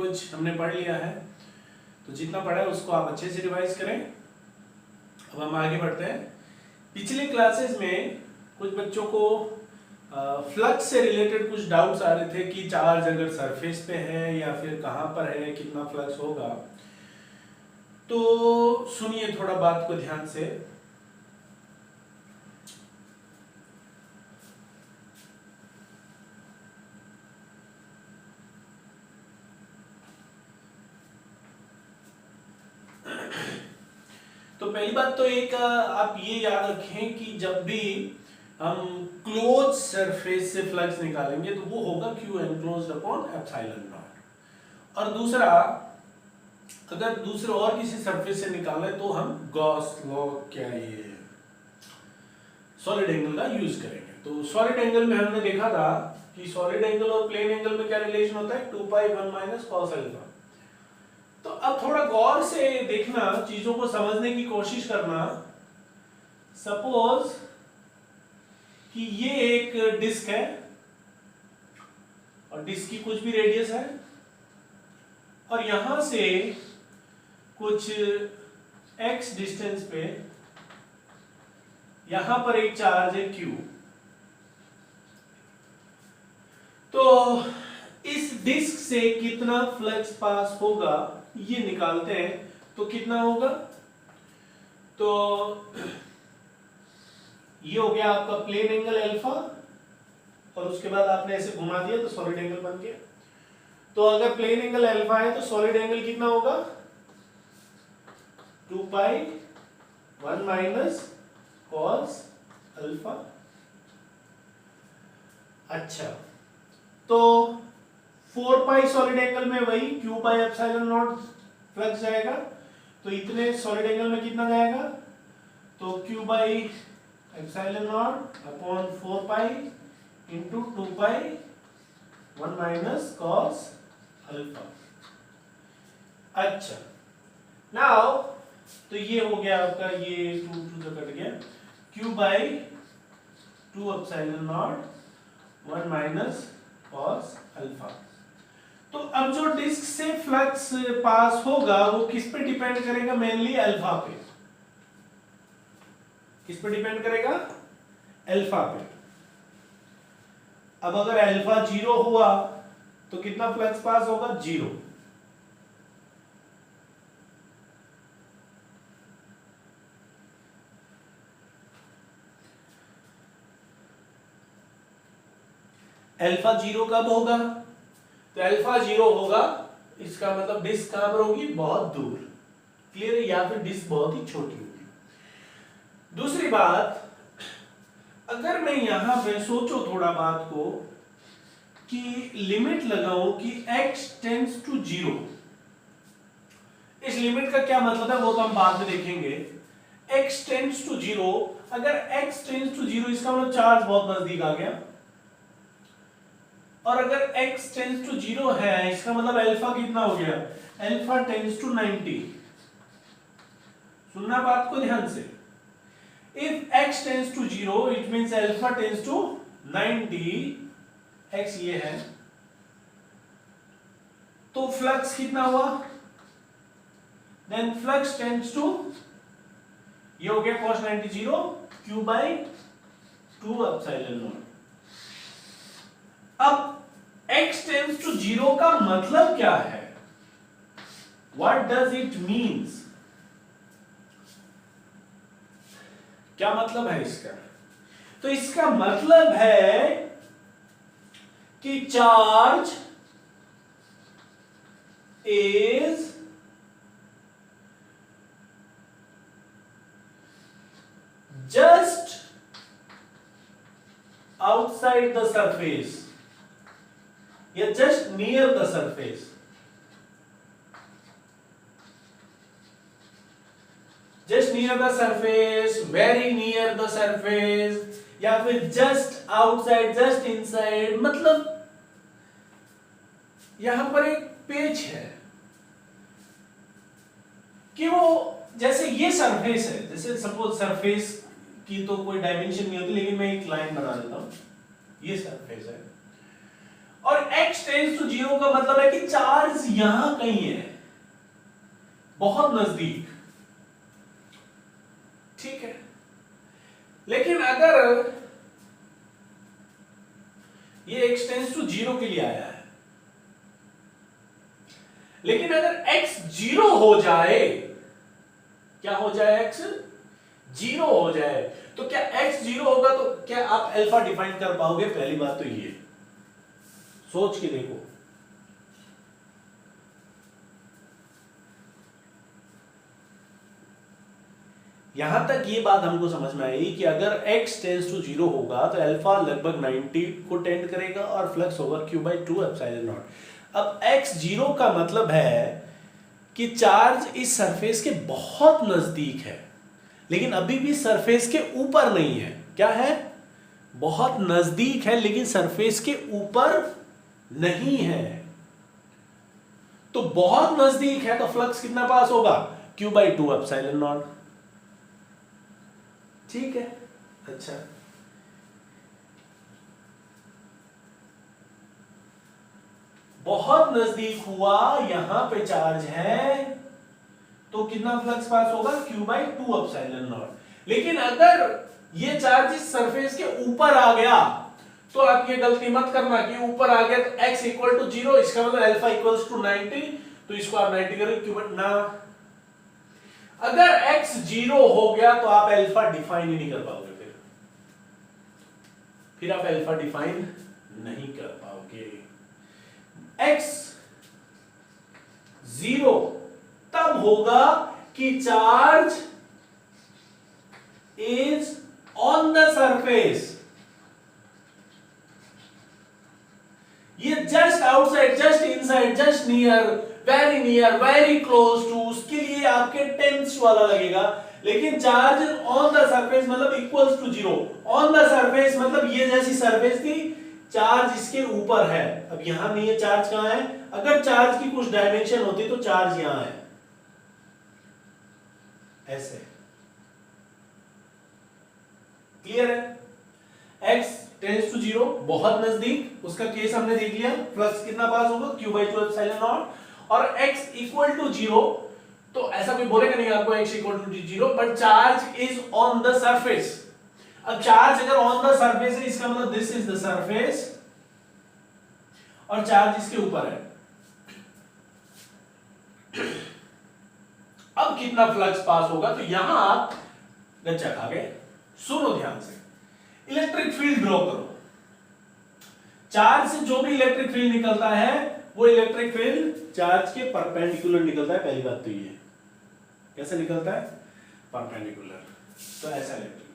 कुछ हमने पढ़ लिया है, तो जितना पढ़ा है उसको आप अच्छे से रिवाइज करें। अब हम आगे बढ़ते हैं। पिछले क्लासेस में कुछ बच्चों को फ्लक्स से रिलेटेड कुछ डाउट्स आ रहे थे कि चार्ज अगर सरफेस पे है या फिर कहाँ पर है, कितना फ्लक्स होगा। तो सुनिए थोड़ा बात को ध्यान से। तो पहली बात तो एक आप ये याद रखें कि जब भी हम क्लोज सरफेस से फ्लक्स निकालेंगे तो वो होगा Q enclosed upon epsilon naught. और दूसरा, अगर दूसरे और किसी सरफेस से निकालें तो हम गॉस लॉ क्या ये सॉलिड एंगल का यूज करेंगे। तो सॉलिड एंगल में हमने देखा था कि सॉलिड एंगल और प्लेन एंगल में क्या रिलेशन होता है, 2π1 - cos अल्फा। तो अब थोड़ा गौर से देखना, चीजों को समझने की कोशिश करना। सपोज कि ये एक डिस्क है और डिस्क की कुछ भी रेडियस है और यहां से कुछ x डिस्टेंस पे यहां पर एक चार्ज है Q। तो इस डिस्क से कितना फ्लक्स पास होगा ये निकालते हैं। तो कितना होगा, तो ये हो गया आपका प्लेन एंगल अल्फा और उसके बाद आपने ऐसे घुमा दिया तो सॉलिड एंगल बन गया। तो अगर प्लेन एंगल अल्फा है तो सॉलिड एंगल कितना होगा, 2π1 - cos अल्फा। अच्छा, तो 4π सॉलिड एंगल में वही Q/ε0 फ्लक्स जाएगा। तो इतने सॉलिड एंगल में कितना जाएगा, तो Q/ε0 upon 4π into 2π1 - cos alpha. अच्छा, नाउ तो ये हो गया आपका, ये 2 तो कट गया, Q/2ε0 1 - cos अल्फा। तो अब जो डिस्क से फ्लक्स पास होगा वो किस पे डिपेंड करेगा, मेनली अल्फा पे। किस पे डिपेंड करेगा, अल्फा पे। अब अगर अल्फा 0 हुआ तो कितना फ्लक्स पास होगा, 0। अल्फा 0 कब होगा, तो अल्फा 0 होगा, इसका मतलब डिस्क कहां पर होगी, बहुत दूर। क्लियर है, या फिर डिस्क बहुत ही छोटी होगी। दूसरी बात, अगर मैं यहां पे सोचो थोड़ा बात को कि लिमिट लगाऊं कि x टेंड्स टू 0। इस लिमिट का क्या मतलब है वो तो हम बाद में देखेंगे। x टेंड्स टू 0, अगर x टेंड्स टू 0 इसका मतलब चार्ज बहुत नजदीक आ गया, और अगर x टेंड्स टू 0 है इसका मतलब अल्फा कितना हो गया, अल्फा टेंड्स टू 90। सुनना बात को ध्यान से। If x tends to 0, it means alpha tends to 90, x ये है, तो फ्लक्स कितना हुआ, then flux tends to, ये हो गया cos 90 0 Q/2 ε0। अब x tends to 0 का मतलब क्या है, what does it means, क्या मतलब है इसका, तो इसका मतलब है कि charge is just outside the surface या just near the surface. Just near the surface, very near the surface, या फिर जस्ट आउटसाइड, जस्ट इनसाइड। मतलब यहां पर एक पेच है कि वो जैसे ये सरफेस है, जैसे सपोज सरफेस की तो कोई डायमेंशन नहीं होती, लेकिन मैं एक लाइन बना देता हूं, ये सरफेस है और x टेंड्स टू 0 का मतलब है कि चार्ज यहां कहीं है, बहुत नजदीक, ठीक है। लेकिन अगर ये x टेंड्स टू 0 के लिए आया है, लेकिन अगर x 0 हो जाए, क्या हो जाए, x 0 हो जाए, तो क्या x 0 होगा तो क्या आप अल्फा डिफाइन कर पाओगे? पहली बात तो ये सोच के देखो। यहां तक ये बात हमको समझ में आई कि अगर x टेंड्स टू 0 होगा तो अल्फा लगभग 90 को टेंड करेगा और फ्लक्स होगा q/2 एप्सिलॉन नॉट। अब x 0 का मतलब है कि चार्ज इस सरफेस के बहुत नजदीक है, लेकिन अभी भी सरफेस के ऊपर नहीं है। क्या है? बहुत नजदीक है लेकिन सरफेस के ऊपर नहीं है। तो बहुत नजदीक है तो फ्लक्स कितना पास होगा? q/2 एप्सिलॉन नॉट, ठीक है। अच्छा, बहुत नजदीक हुआ, यहां पे चार्ज है, तो कितना फ्लक्स पास होगा? q/2 epsilon not. लेकिन अगर ये चार्ज इस सरफेस के ऊपर आ गया तो आप ये गलती मत करना कि ऊपर आ गया तो x इक्वल टू 0, इसका मतलब अल्फा इक्वल्स टू 90, तो इसको आप 90 करें q ना। अगर x 0 हो गया तो आप अल्फा डिफाइन ही नहीं कर पाओगे, फिर आप अल्फा डिफाइन नहीं कर पाओगे। x 0 तब होगा कि charge is on the surface, ये just outside, just inside, just near, very close to, उसके लिए आपके टेंस वाला लगेगा। लेकिन चार्ज ऑन द सरफेस मतलब equals to 0। On the surface मतलब ये जैसी सरफेस थी, चार्ज इसके ऊपर है। अब यहां नहीं है, चार्ज कहां है? अगर चार्ज की कुछ डायमेंशन होती तो चार्ज यहां है, ऐसे। क्लियर है? x टेंड्स टू 0, बहुत नजदीक, उसका केस हमने देख लिया। फ्लक्स कितना पास होगा? q/2 epsilon naught. और x इक्वल टू 0, तो ऐसा कोई बोलेगा नहीं आपको x equal to 0, but charge is on the surface. अब चार्ज अगर ऑन द सरफेस है, इसका मतलब दिस इज द सरफेस और चार्ज इसके ऊपर है। अब कितना फ्लक्स पास होगा? तो यहां आप गच्चा खा गए। सुनो ध्यान से, इलेक्ट्रिक फील्ड ड्रॉ करो। चार्ज से जो भी इलेक्ट्रिक फील्ड निकलता है वो इलेक्ट्रिक फील्ड चार्ज के परपेंडिकुलर निकलता है। पहली बात तो ये, कैसे निकलता है? परपेंडिकुलर। तो ऐसा इलेक्ट्रिक फील्ड।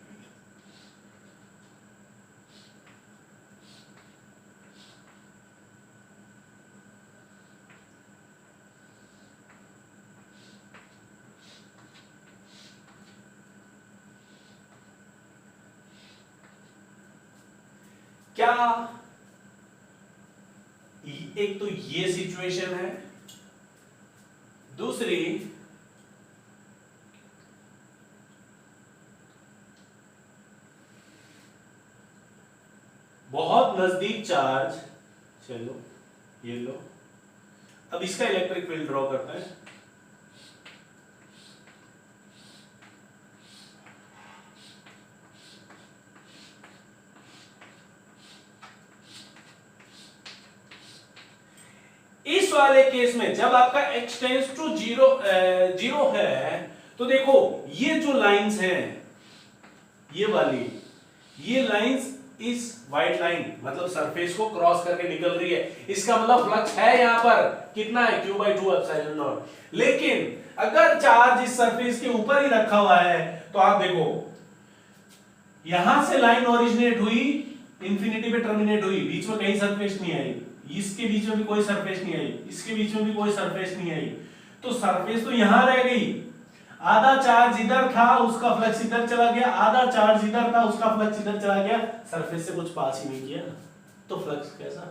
क्या एक तो ये सिचुएशन है, दूसरी बहुत नजदीक चार्ज, चलो ये लो। अब इसका इलेक्ट्रिक फील्ड ड्रॉ करते हैं। इस वाले केस में जब आपका x टेंड्स टू 0 है, तो देखो ये जो लाइंस हैं, ये वाली, ये लाइंस इस व्हाइट लाइन मतलब सरफेस को क्रॉस करके निकल रही है। इसका मतलब फ्लक्स है यहां पर कितना है? q/2 epsilon not. लेकिन अगर चार्ज इस सरफेस के ऊपर ही रखा हुआ है तो आप देखो यहां से लाइन ओरिजिनेट हुई, इंफिनिटी पे टर्मिनेट हुई, बीच में कहीं सरफेस नहीं आई, इसके बीच में भी कोई सरफेस नहीं आई, इसके बीच में भी कोई सरफेस नहीं आई, तो सरफेस तो यहां रह गई। आधा चार्ज इधर था, उसका फ्लक्स इधर चला गया, आधा चार्ज इधर था, उसका फ्लक्स इधर चला गया, सरफेस से कुछ पास ही नहीं किया ना, तो फ्लक्स कैसा?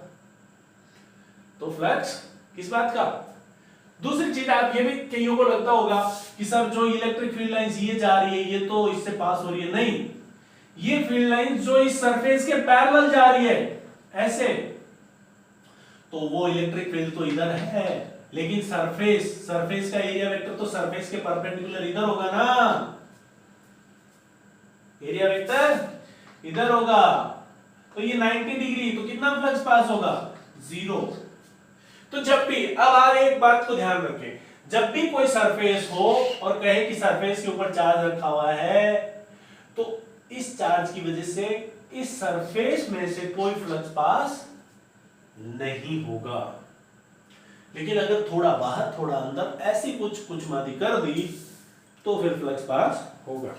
तो फ्लक्स किस बात का? दूसरी चीज, आप ये भी कईयों को लगता होगा कि सर जो इलेक्ट्रिक फील्ड लाइंस ये जा रही है, ये तो इससे पास हो रही है। नहीं, ये फील्ड लाइंस जो इस सरफेस के पैरेलल जा रही है, ऐसे, तो वो इलेक्ट्रिक फील्ड तो इधर है, लेकिन सरफेस का एरिया वेक्टर तो सरफेस के परपेंडिकुलर इधर होगा ना, एरिया वेक्टर इधर होगा, तो ये 90 डिग्री, तो कितना फ्लक्स पास होगा, 0। तो जब भी, अब आप एक बात को ध्यान रखें, जब भी कोई सरफेस हो और कहे कि सरफेस के ऊपर चार्ज रखा हुआ है, तो इस चार्ज की वजह से इस सरफेस में से कोई फ्लक्स पास नहीं होगा। लेकिन अगर थोड़ा बाहर थोड़ा अंदर ऐसी कुछ मादी कर दी तो फिर फ्लक्स पास होगा।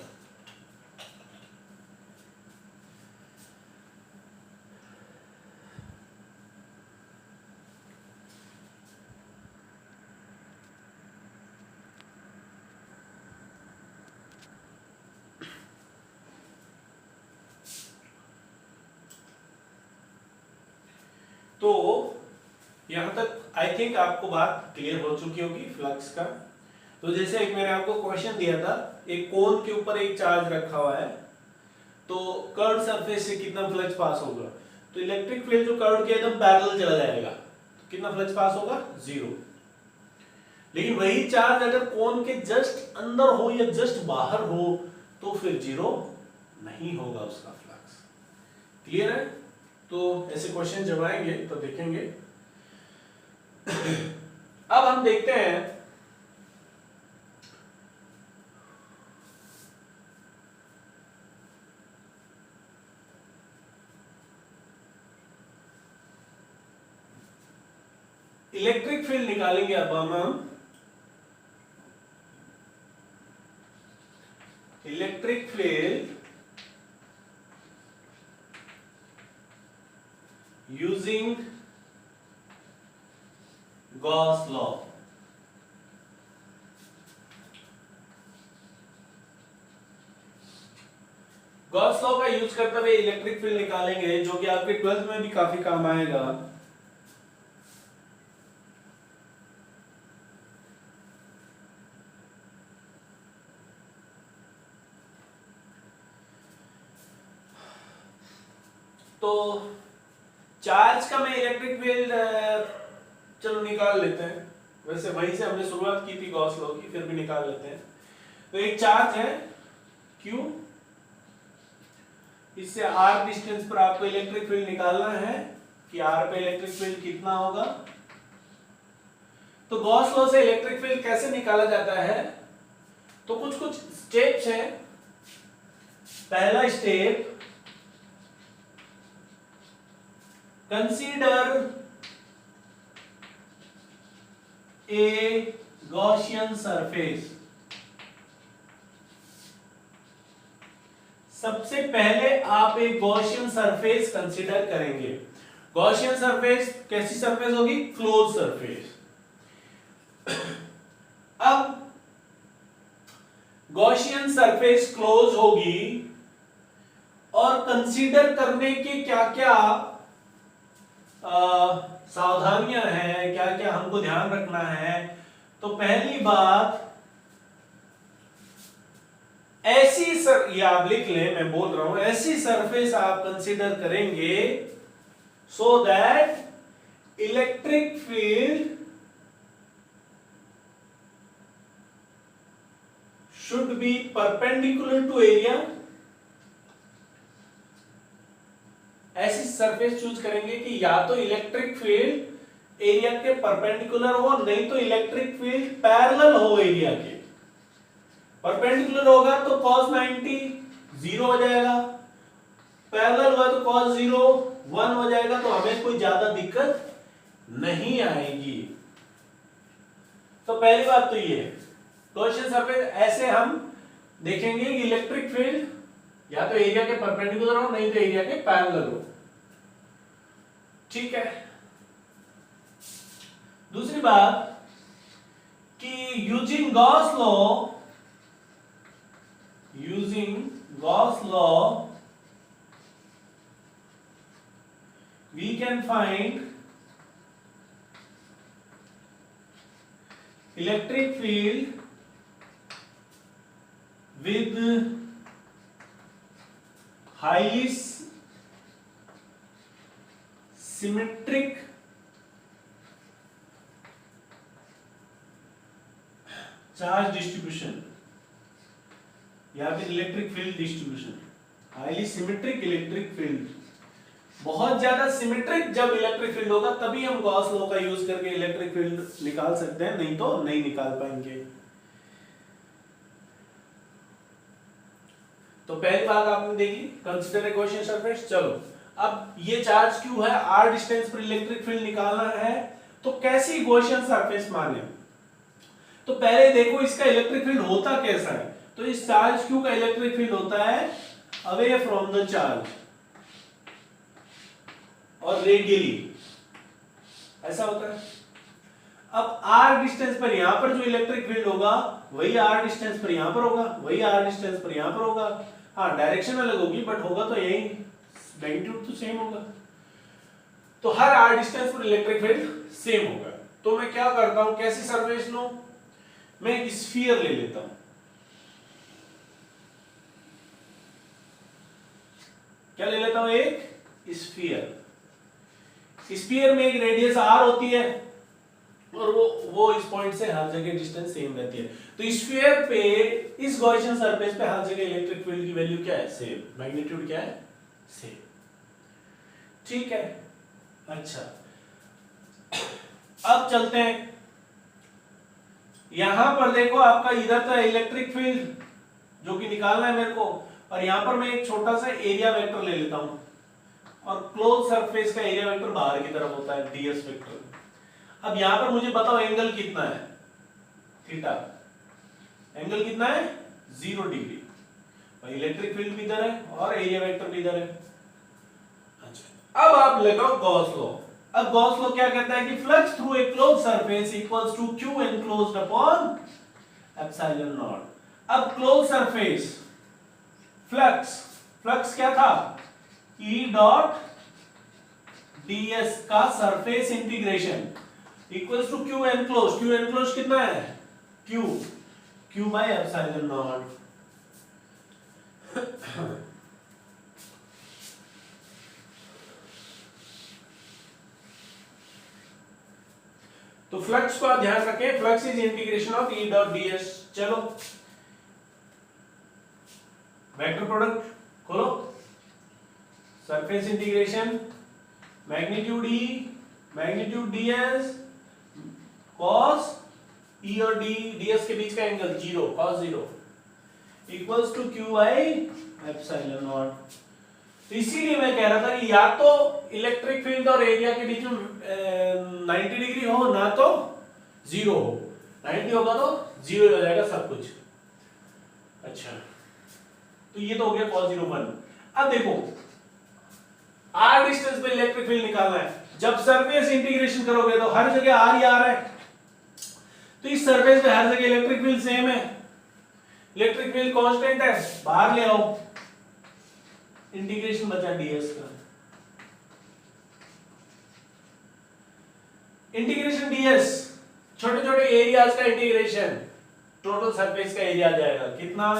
तो यहां तक आई थिंक आपको बात क्लियर हो चुकी होगी फ्लक्स का। तो जैसे एक मैंने आपको क्वेश्चन दिया था, एक कोन के ऊपर एक चार्ज रखा हुआ है, तो कर्व सरफेस से कितना फ्लक्स पास होगा, तो इलेक्ट्रिक फील्ड जो कर्व के एकदम पैरेलल चला जाएगा, तो कितना फ्लक्स पास होगा, 0। लेकिन वही चार्ज अगर कोन के जस्ट अंदर हो या जस्ट बाहर हो तो फिर 0 नहीं होगा उसका फ्लक्स। क्लियर है? तो ऐसे क्वेश्चन जब आएंगे तो देखेंगे। अब हम देखते हैं इलेक्ट्रिक फील्ड निकालेंगे। अब हम electric field using Gauss law. Gauss law का यूज करते हुए इलेक्ट्रिक फील्ड निकालेंगे, जो कि आपके 12th में भी काफी काम आएगा। तो चार्ज का मैं इलेक्ट्रिक फील्ड चलो निकाल लेते हैं, वैसे वहीं से हमने शुरुआत की थी गॉस लॉ की, फिर भी निकाल लेते हैं। तो एक चार्ज है Q, इससे r डिस्टेंस पर आपको इलेक्ट्रिक फील्ड निकालना है कि r पे इलेक्ट्रिक फील्ड कितना होगा। तो गॉस लॉ से इलेक्ट्रिक फील्ड कैसे निकाला जाता है, तो कुछ स्टेप्स हैं। पहला step, consider a Gaussian surface. सबसे पहले आप एक गॉसियन सरफेस कंसीडर करेंगे। गॉसियन सरफेस कैसी सरफेस होगी, क्लोज सरफेस। अब गॉसियन सरफेस क्लोज होगी और कंसीडर करने के क्या क्या सावधानियां हैं, क्या क्या हमको ध्यान रखना है। तो पहली बात, ऐसी ये आप लिख लें, मैं बोल रहा हूं, ऐसी सरफेस आप कंसीडर करेंगे so that electric field should be perpendicular to area. ऐसी सरफेस चूज करेंगे कि या तो इलेक्ट्रिक फील्ड एरिया के परपेंडिकुलर हो, नहीं तो इलेक्ट्रिक फील्ड पैरेलल हो एरिया के। परपेंडिकुलर होगा तो cos 90 0 हो जाएगा, पैरेलल हुआ तो cos 0 1 हो जाएगा, तो हमें कोई ज्यादा दिक्कत नहीं आएगी। तो पहली बात तो ये गॉसियन सरफेस ऐसे हम देखेंगे कि इलेक्ट्रिक फील्ड या तो एरिया के परपेंडिकुलर हो, नहीं तो एरिया के पैरेलल हो। ठीक है। दूसरी बात कि using Gauss law we can find electric field with highly symmetric charge distribution या फिर electric field distribution, highly symmetric electric field, बहुत ज्यादा सिमेट्रिक जब इलेक्ट्रिक फील्ड होगा तभी हम गॉस लॉ का यूज करके इलेक्ट्रिक फील्ड निकाल सकते हैं, नहीं तो नहीं निकाल पाएंगे। तो पहली बात आपने देखी, कंसीडर ए गॉसियन सरफेस। चलो अब ये चार्ज क्यू है, r डिस्टेंस पर इलेक्ट्रिक फील्ड निकालना है, तो कैसी गॉसियन सरफेस माने। तो पहले देखो इसका इलेक्ट्रिक फील्ड होता कैसा है। तो इस चार्ज क्यू का इलेक्ट्रिक फील्ड होता है अवे फ्रॉम द चार्ज और रेडियली, ऐसा होता है। अब r डिस्टेंस पर यहां पर जो इलेक्ट्रिक फील्ड होगा वही r डिस्टेंस पर यहां पर होगा, वही r डिस्टेंस पर यहां पर होगा। हाँ डायरेक्शन अलग होगी बट होगा तो यही, मैग्नीट्यूड तो सेम होगा। तो हर r डिस्टेंस पर इलेक्ट्रिक फील्ड सेम होगा। तो मैं क्या करता हूं, कैसी सरफेस लूं, मैं एक स्फीयर ले लेता हूं। क्या ले लेता हूं, एक स्फीयर। स्फीयर में एक रेडियस r होती है और वो इस पॉइंट से हर जगह डिस्टेंस सेम रहती है। तो स्फीयर पे, इस गॉसियन सरफेस पे हर जगह इलेक्ट्रिक फील्ड की वैल्यू क्या है, सेम, मैग्नीट्यूड क्या है, सेम। ठीक है, अच्छा अब चलते हैं, यहां पर देखो आपका इधर था इलेक्ट्रिक फील्ड जो कि निकालना है मेरे को, और यहां पर मैं एक छोटा सा एरिया वेक्टर ले लेता हूं, और क्लोज सरफेस का एरिया वेक्टर बाहर की तरफ होता है, ds वेक्टर। अब यहां पर मुझे बताओ एंगल कितना है, थीटा। एंगल कितना है, 0 डिग्री। भाई इलेक्ट्रिक फील्ड भी इधर है और एरिया वेक्टर भी इधर है। अच्छा अब आप लगाओ गॉस लॉ। अब गॉस लॉ क्या कहता है कि flux through a close surface equals to q enclosed upon epsilon naught. अब क्लोज सरफेस, फ्लक्स क्या था, E डॉट ds का surface integration equals to q enclose. q enclose कितना है, q बाय एप्सिलॉन नॉट। तो फ्लक्स को आप ध्यान रखें, flux is integration of E dot ds। चलो वेक्टर प्रोडक्ट खोलो, surface integration, magnitude E, magnitude ds, cos E और ds के बीच का angle 0, cos 0 equals to q by epsilon naught. तो इसीलिए मैं कह रहा था कि या तो इलेक्ट्रिक फील्ड और एरिया के बीच में 90 डिग्री हो, ना तो 0 हो। 90 होगा तो 0 हो जाएगा सब कुछ। अच्छा तो ये तो हो गया cos 0 1। अब देखो r डिस्टेंस पे इलेक्ट्रिक फील्ड निकालना है, जब सरफेस इंटीग्रेशन करोगे तो हर जगह r ही r है, तो इस सरफेस पे हर जगह इलेक्ट्रिक फील्ड सेम है, इलेक्ट्रिक फील्ड कांस्टेंट है, बाहर ले आओ, इंटीग्रेशन बचा ds का, इंटीग्रेशन ds, छोटे छोटे एरियाज का इंटीग्रेशन, टोटल सरफेस का एरिया आ जाएगा कितना,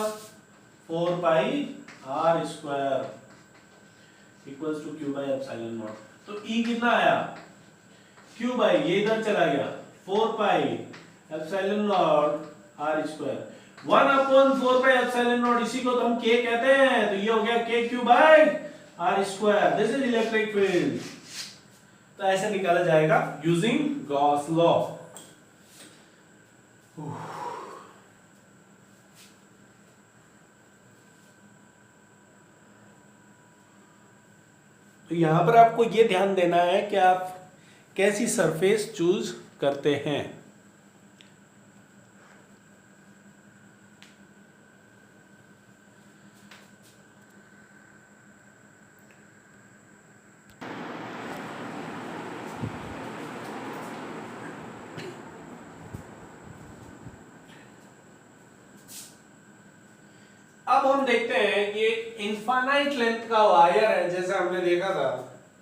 4 pi r square equals to q by epsilon naught. तो E कितना आया, q बाई, ये इधर चला गया, 4 pi epsilon not r square, 1 upon 4 pi epsilon not, इसी को तो हम k कहते हैं, तो ये हो गया k q by r square. This is electric field. तो ऐसे निकाला जाएगा यूजिंग गॉस लॉ। तो यहां पर आपको यह ध्यान देना है कि आप कैसी सरफेस चूज करते हैं। अब हम देखते हैं कि इनफाइनाइट लेंथ का वायर है, जैसे हमने देखा था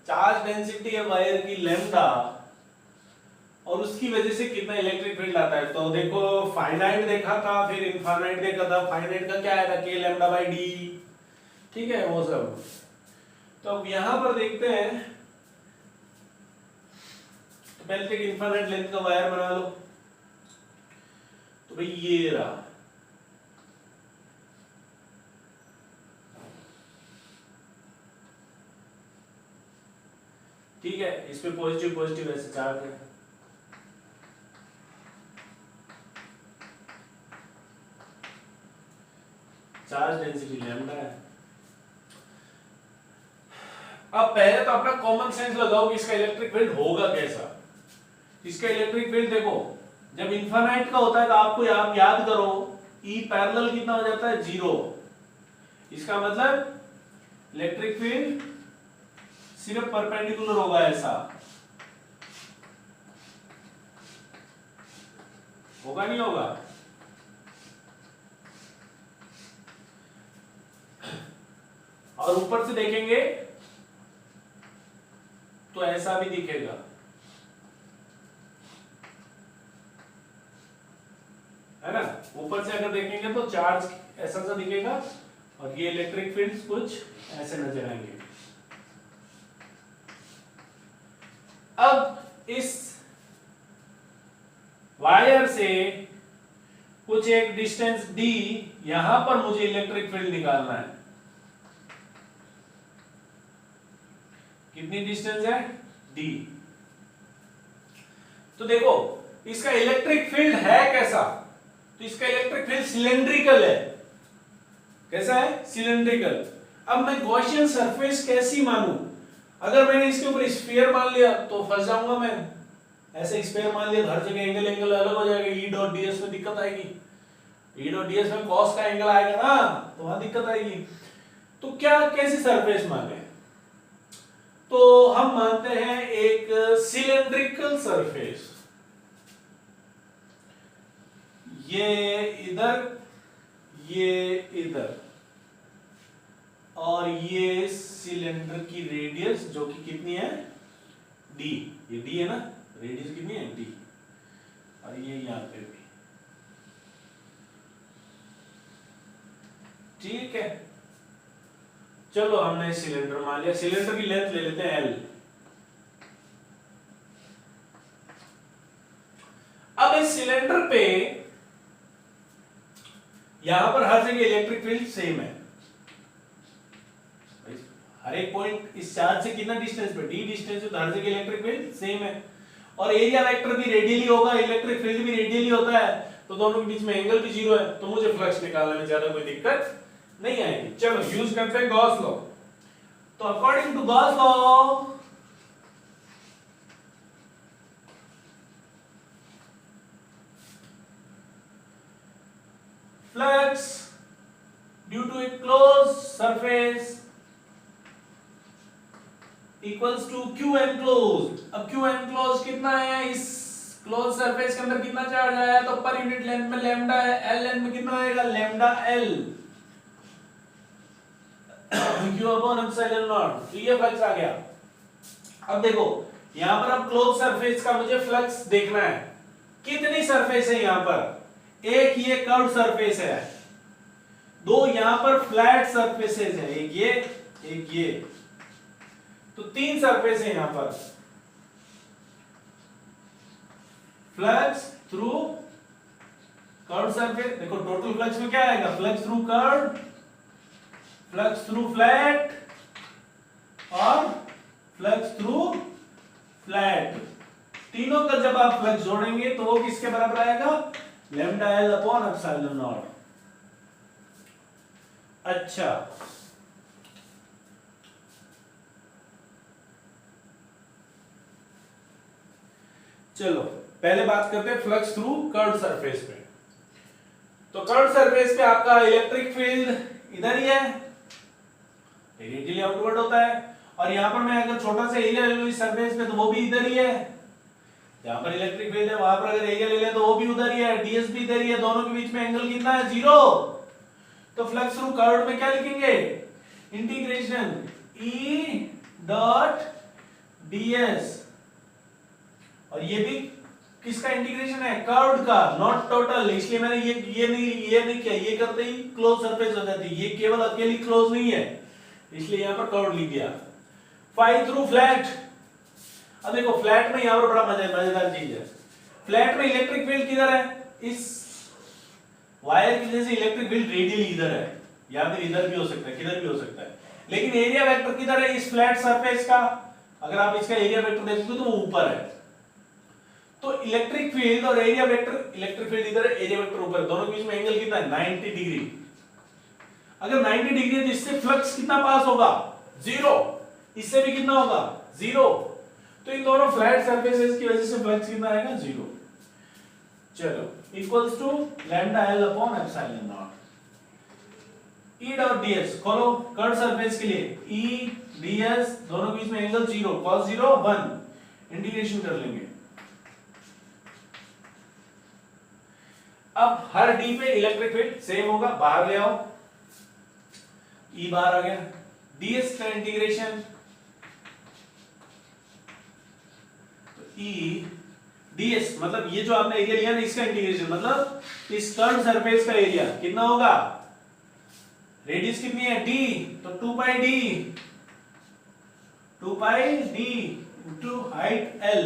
चार्ज डेंसिटी है वायर की लैम्डा, और उसकी वजह से कितना इलेक्ट्रिक फील्ड आता है। तो देखो फाइनाइट देखा था, फिर इनफाइनाइट देखा था। फाइनाइट का क्या आया था, k लैम्डा बाई d, ठीक है वो सब। तो अब यहां पर देखते हैं, तो पहले तक इनफाइनाइट लेंथ का वायर बना लो। तो भाई ये रहा, ठीक है। इसमें पॉजिटिव पॉजिटिव ऐसे चार्ज है। चार्ज डेंसिटी लैम्डा है। अब पहले तो अपना कॉमन सेंस लगाओ कि इसका इलेक्ट्रिक फील्ड होगा कैसा। इसका इलेक्ट्रिक फील्ड देखो, जब इनफाइनाइट का होता है तो आपको आप याद करो E पैरेलल कितना हो जाता है, 0। इसका मतलब इलेक्ट्रिक फील्ड सिर्फ परपेंडिकुलर होगा ऐसा, होगा नहीं होगा। और ऊपर से देखेंगे तो ऐसा भी दिखेगा, है ना। ऊपर से अगर देखेंगे तो चार्ज ऐसा सा दिखेगा और ये इलेक्ट्रिक फील्ड्स कुछ ऐसे नजर आएंगे। अब इस वायर से कुछ एक डिस्टेंस d, यहां पर मुझे इलेक्ट्रिक फील्ड निकालना है। कितनी डिस्टेंस है, d। तो देखो इसका इलेक्ट्रिक फील्ड है कैसा, तो इसका इलेक्ट्रिक फील्ड सिलेंड्रिकल है। कैसा है, सिलेंड्रिकल। अब मैं गॉसियन सरफेस कैसी मानूं, अगर मैंने इसके ऊपर स्फीयर मान लिया तो फंस जाऊंगा मैं। ऐसे स्फीयर मान लिया, हर जगह एंगल एंगल अलग हो जाएगा, E डॉट ds में दिक्कत आएगी। E डॉट ds में cos का एंगल आएगा ना, तो वहां दिक्कत आएगी। तो क्या कैसी सरफेस माने, तो हम मानते हैं एक सिलेंड्रिकल सरफेस। ये इधर, ये इधर, और ये सिलेंडर की रेडियस जो कि कितनी है, d। ये d है ना, रेडियस कितनी है, d। और ये यहां पे भी, ठीक है। चलो हमने सिलेंडर मान लिया, सिलेंडर की लेंथ ले लेते हैं l। अब इस सिलेंडर पे यहां पर हर जगह इलेक्ट्रिक फील्ड सेम है। हर एक पॉइंट इस चार्ज से कितना डिस्टेंस पे, d डिस्टेंस है, तो हर जगह इलेक्ट्रिक फील्ड सेम है। और एरिया वेक्टर भी रेडियली होगा, इलेक्ट्रिक फील्ड भी रेडियली होता है, तो दोनों के बीच में एंगल भी 0 है, तो मुझे फ्लक्स निकालने में ज्यादा कोई दिक्कत नहीं आएगी। चलो यूज करते हैं गॉस लॉ। तो according to Gauss law, flux due to a close surface equals to Q enclosed. अब क्यू एनक्लोज्ड कितना है, इस क्लोज सरफेस के अंदर कितना चार्ज आया, तो पर यूनिट लेंथ में लैम्डा है, एल लेंथ में कितना आएगा, lambda L, Q upon epsilon naught. तो ये फ्लक्स आ गया। अब देखो यहां पर अब क्लोज सरफेस का मुझे फ्लक्स देखना है। कितनी सरफेस है यहां पर, एक ये कर्व सरफेस है, दो यहां पर फ्लैट सरफेसेस है, एक ये, तो 3 सरफेस है यहां पर। फ्लक्स थ्रू कर्व सरफेस, देखो टोटल फ्लक्स में क्या आएगा, flux through curve, flux through flat और फ्लक्स थ्रू फ्लैट। तीनों का जब आप फ्लक्स जोड़ेंगे तो वो किसके बराबर आएगा, lambda L upon epsilon not. अच्छा, चलो पहले बात करते हैं फ्लक्स थ्रू कर्व्ड सरफेस पे। तो कर्व्ड सरफेस पे आपका इलेक्ट्रिक फील्ड इधर ही है, रेडियली आउटवर्ड होता है, और यहां पर मैं अगर छोटा सा एरिया ले लूं इस सरफेस पे तो वो भी इधर ही है। यहां पर इलेक्ट्रिक फील्ड है, वहां पर अगर एरिया ले लें तो वो भी उधर ही है, ds भी इधर ही है, दोनों के बीच में एंगल कितना है, 0। तो फ्लक्स थ्रू कर्व्ड में क्या लिखेंगे, इंटीग्रेशन E डॉट ds, और ये भी किसका इंटीग्रेशन है, कर्व्ड का, नॉट टोटल। इसलिए मैंने ये नहीं किया, ये करते ही क्लोज सरफेस हो जाती है, ये केवल अकेली क्लोज नहीं है, इसलिए यहां पर कर्व्ड लिख दिया। Phi through flat. अब देखो फ्लैट में यहां पर बड़ा मजेदार चीज है, फ्लैट में इलेक्ट्रिक फील्ड किधर है, इस वायर की वजह से इलेक्ट्रिक फील्ड रेडियली इधर है या फिर इधर भी हो सकता है, किधर भी हो सकता है, लेकिन एरिया वेक्टर किधर है इस फ्लैट सरफेस का, अगर आप इसका एरिया वेक्टर देखोगे तो वो ऊपर है। तो इलेक्ट्रिक फील्ड और एरिया वेक्टर, इलेक्ट्रिक फील्ड इधर है, एरिया वेक्टर ऊपर, दोनों के बीच में एंगल कितना है 90 डिग्री। अगर 90 डिग्री है तो इससे फ्लक्स कितना पास होगा 0, इससे भी कितना होगा 0, तो इन दोनों फ्लैट सरफेसेस की वजह से फ्लक्स कितना आएगा 0। चलो equals to lambda L upon epsilon naught. E dot DS खोलो कर्व सरफेस के लिए, ई डीएस दोनों के बीच में एंगल 0, cos 0 1, इंटीग्रेशन कर लेंगे। अब हर डी पे इलेक्ट्रिक फील्ड सेम होगा, बाहर ले आओ, ई बाहर आ गया, डीएस का इंटीग्रेशन तो ई डीएस मतलब ये जो आपने एरिया लिया ना इसका इंटीग्रेशन मतलब इस कर्व सरफेस का एरिया कितना होगा, रेडियस कितनी है d, तो 2 पाई d इनटू हाइट l,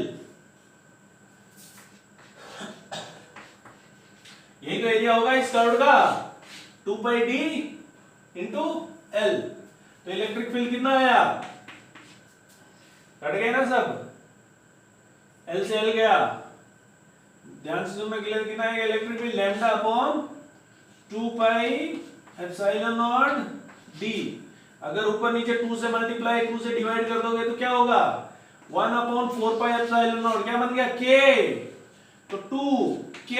यही तो एरिया होगा इस कर्व का 2 पाई d इनटू l। तो इलेक्ट्रिक फील्ड कितना आया, कट गए ना सब, L से L गया, ध्यान से सुनना, क्लियर कितना आएगा electric field lambda upon 2 pi epsilon not d। अगर ऊपर नीचे 2 से मल्टीप्लाई 2 से डिवाइड कर दोगे तो क्या होगा 1 अपॉन 4 पाई एप्सिलॉन नॉट, क्या बन गया k, तो 2 k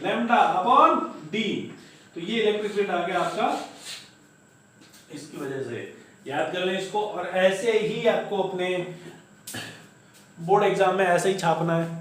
लैम्डा अपॉन d। तो ये इलेक्ट्रिक फील्ड आ गया आपका, इसकी वजह से याद कर लें इसको, और ऐसे ही आपको अपने बोर्ड एग्जाम में ऐसे ही छापना है।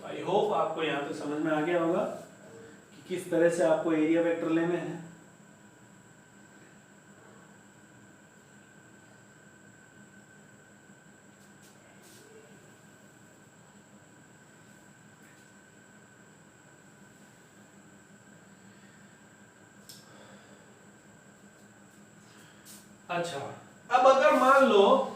आई होप आपको यहाँ पे समझ में आ गया होगा कि किस तरह से आपको एरिया वेक्टर लेने हैं। अच्छा, अब अगर मान लो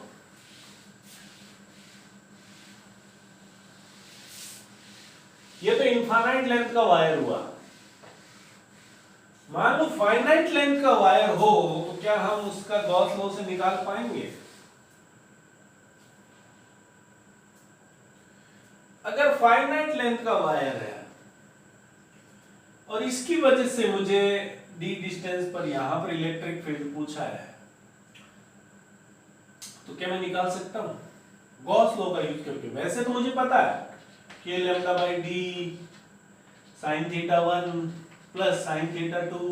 ये तो इनफाइनाइट लेंथ का वायर हुआ, मान लो फाइनाइट लेंथ का वायर हो तो क्या हम उसका गॉस लॉ से निकाल पाएंगे? अगर फाइनाइट लेंथ का वायर है और इसकी वजह से मुझे डी डिस्टेंस पर यहां पर इलेक्ट्रिक फील्ड पूछा है, तो क्या मैं निकाल सकता हूं गॉस लॉ का यूज करके? वैसे तो मुझे पता है कि lambda by D sine theta 1 plus sine theta 2,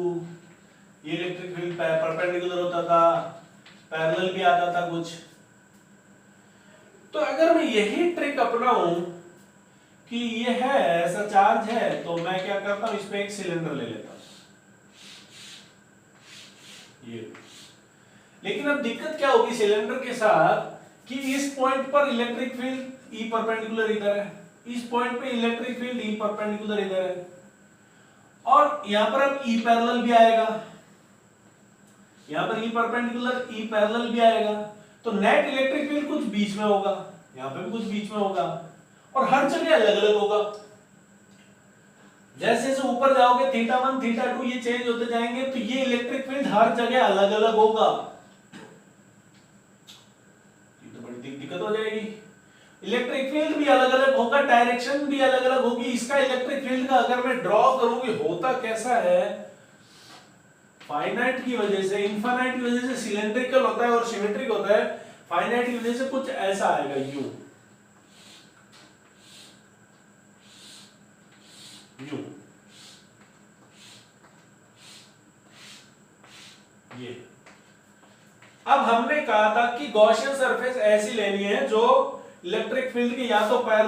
ये इलेक्ट्रिक फील्ड परपेंडिकुलर होता था, पैरेलल भी आता था कुछ। तो अगर मैं यही ट्रिक अपनाऊं कि ये है ऐसा चार्ज है, तो मैं क्या करता हूं, इस पे एक सिलेंडर ले लेता हूं ये। लेकिन अब दिक्कत क्या होगी सिलेंडर के साथ कि इस पॉइंट पर इलेक्ट्रिक फील्ड ई परपेंडिकुलर इधर है, इस पॉइंट पे इलेक्ट्रिक फील्ड ई परपेंडिकुलर इधर है, और यहां पर अब ई पैरेलल भी आएगा, यहां पर ई परपेंडिकुलर ई पैरेलल भी आएगा, तो नेट इलेक्ट्रिक फील्ड कुछ बीच में होगा, यहां पे भी कुछ बीच में होगा, और हर जगह अलग अलग होगा। जैसे जैसे ऊपर जाओगे थीटा 1 थीटा 2 ये चेंज होते जाएंगे, तो ये इलेक्ट्रिक फील्ड हर जगह अलग अलग होगा, ये तो बड़ी दिक्कत हो जाएगी। इलेक्ट्रिक फील्ड भी अलग अलग होगा, डायरेक्शन भी अलग अलग होगी। इसका इलेक्ट्रिक फील्ड का अगर मैं ड्रॉ करूंगी होता कैसा है, फाइनाइट की वजह से, इनफाइनाइट की वजह से सिलेंड्रिकल होता है और सिमेट्रिक होता है, फाइनाइट की वजह से कुछ ऐसा आएगा यू यू, ये अब हमने कहा था कि गॉसियन सरफेस ऐसी लेनी है जो इलेक्ट्रिक फील्ड के या तो पैरेलल